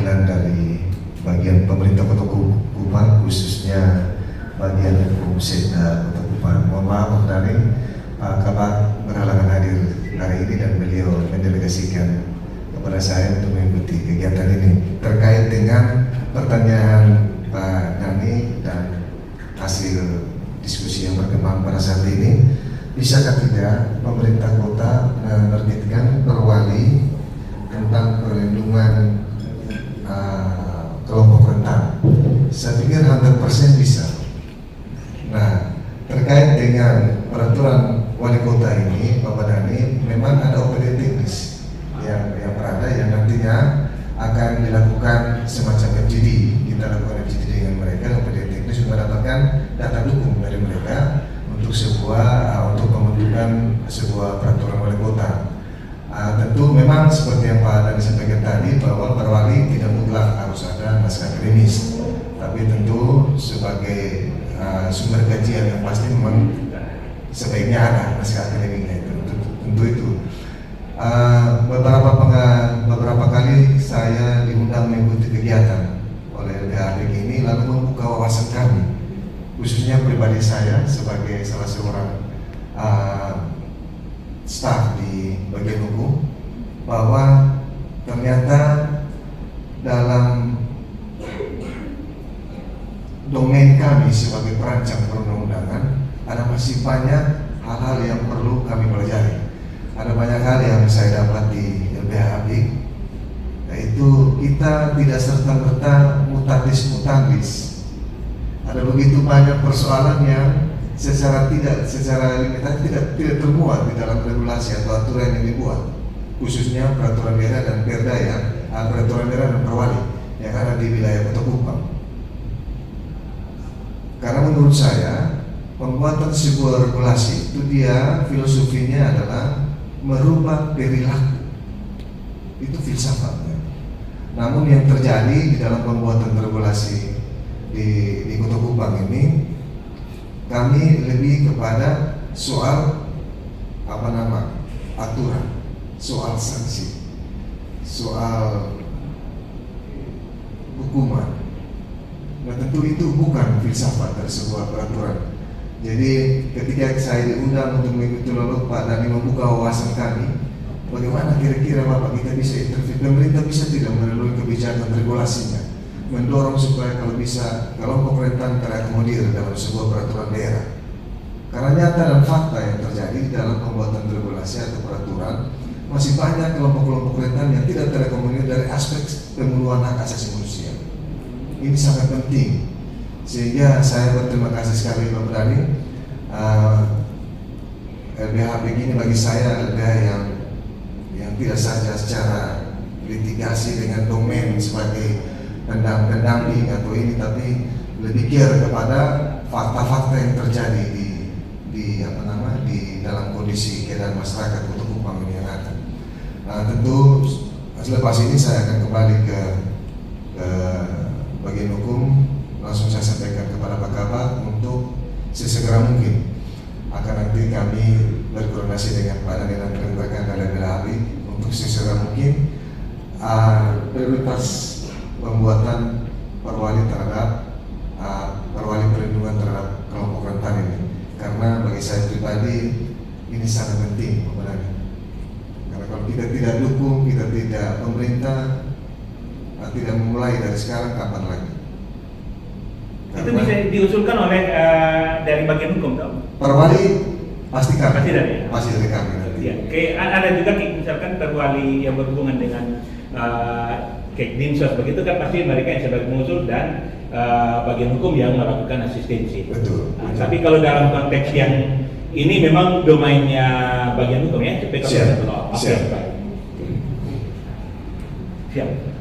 perwakilan dari bagian pemerintah Kota Kupang, khususnya bagian hukum Sekda Kota Kupang. Mohon maaf dari Pak Kabak berhalangan hadir hari ini dan beliau mendelegasikan kepada saya untuk mengikuti kegiatan ini terkait dengan pertanyaan Pak Dhani dan hasil diskusi yang berkembang pada saat ini. Bisakah tidak pemerintah kota menerbitkan perwali tentang perlindungan kelompok rentan? Saya pikir 100% bisa. Nah, terkait dengan peraturan wali kota ini, Bapak Dhani, memang ada OPD teknis yang berada yang nantinya akan dilakukan semacam FGD. Kita lakukan FGD dengan mereka, OPD teknis untuk mendapatkan data dukung dari mereka untuk untuk pembentukan sebuah peraturan wali kota. Tentu memang seperti yang Pak Dhani sampaikan tadi bahwa perwali tidak mutlak harus ada naskah akademis, tapi tentu sebagai sumber kajian yang pasti memang sebaiknya ada naskah akademiknya itu. Tentu itu. Beberapa kali saya diundang mengikuti kegiatan oleh LBH ini lalu membuka wawasan kami, khususnya pribadi saya sebagai salah seorang staf di bagian hukum, bahwa ternyata dalam domain kami sebagai perancang perundang-undangan ada masih banyak hal-hal yang perlu kami pelajari. Ada banyak hal yang saya dapat di LBH, yaitu kita tidak serta-merta mutatis mutandis. Ada begitu banyak persoalan yang secara limitatif tidak termuat di dalam regulasi atau aturan yang dibuat, khususnya peraturan daerah dan perda peraturan daerah dan perwali yang ada di wilayah Kota Kupang. Karena menurut saya pembuatan sebuah regulasi itu dia filosofinya adalah merubah perilaku, itu filsafatnya. Namun yang terjadi di dalam pembuatan regulasi di Kota Kupang ini, kami lebih kepada soal aturan, soal sanksi, soal hukuman. Nah, tentu itu bukan filsafat dari sebuah peraturan. Jadi ketika saya diundang untuk mengikuti lalu Pak Dhani membuka wawasan kami, bagaimana kira-kira Bapak kita bisa intervensi, pemerintah bisa tidak melalui kebijakan regulasinya mendorong supaya kalau bisa kelompok rentan terakomodir dalam sebuah peraturan daerah. Karena nyata dan fakta yang terjadi dalam pembuatan regulasi atau peraturan, masih banyak kelompok-kelompok rentan yang tidak terakomodir dari aspek pemenuhan hak asasi manusia. Ini sangat penting, sehingga saya berterima kasih sekali Bapak Dhani. LBH begini bagi saya LBH yang tidak saja secara litigasi dengan domain sebagai pendamping atau ini, tapi lebih care kepada fakta-fakta yang terjadi di dalam kondisi keadaan masyarakat Kota Kupang ini yang ada. Tentu selepas ini saya akan kembali ke bagian hukum, langsung saya sampaikan kepada Pak Kabak untuk sesegera mungkin akan nanti kami berkoordinasi dengan Pak Dhani dan rekan-rekan dari LBH untuk sesegera mungkin prioritas pembuatan perwali terhadap perwali perlindungan terhadap kelompok rentan ini, karena bagi saya pribadi ini sangat penting, Bapak Dhani. Karena kalau kita tidak dukung, kita tidak pemerintah tidak memulai dari sekarang, kapan lagi? Itu bisa diusulkan oleh dari bagian hukum, dong? Perwali pasti kami. Pasti dari kami. Ya. Ada juga misalkan perwali yang berhubungan dengan kayak dinsos begitu kan, pasti mereka yang sebagai pengusul dan bagian hukum yang melakukan asistensi. Betul. Tapi kalau dalam konteks yang ini memang domainnya bagian hukum ya. Siap. Siap.